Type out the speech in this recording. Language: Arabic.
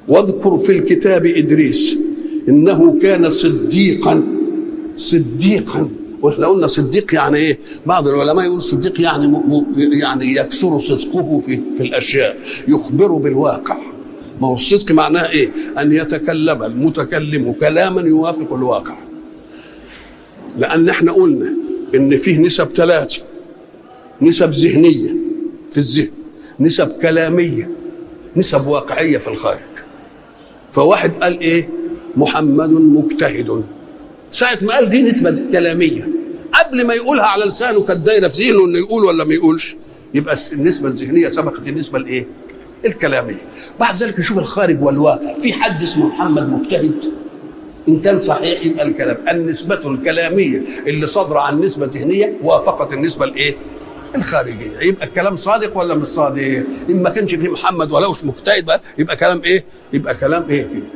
واذكر في الكتاب إدريس إنه كان صديقا. واحنا قلنا صديق يعني ايه؟ بعض العلماء يقول صديق يعني يكثر صدقه في الاشياء، يخبر بالواقع. ما هو الصدق معناه ايه؟ ان يتكلم المتكلم كلاما يوافق الواقع. لان احنا قلنا ان فيه نسب 3: نسب ذهنيه في الذهن، نسب كلاميه، نسب واقعيه في الخارج. فواحد قال ايه؟ محمد مجتهد. ساعة ما قال دي نسبة كلامية، قبل ما يقولها على لسانه كانت دايرة في ذهنه انه يقول ولا ما يقولش، يبقى النسبة الذهنية سبقت النسبة الايه؟ الكلامية. بعد ذلك نشوف الخارج والواقع. في حد اسمه محمد مجتهد؟ إن كان صحيح يبقى الكلام النسبة الكلامية اللي صادرة عن نسبة ذهنية وافقت النسبة الايه؟ الخارجية. يبقى الكلام صادق ولا مش صادق؟ إن ما كانش فيه محمد ولوش مجتهد بقى يبقى كلام ايه؟ يبقى كلام ايه كده؟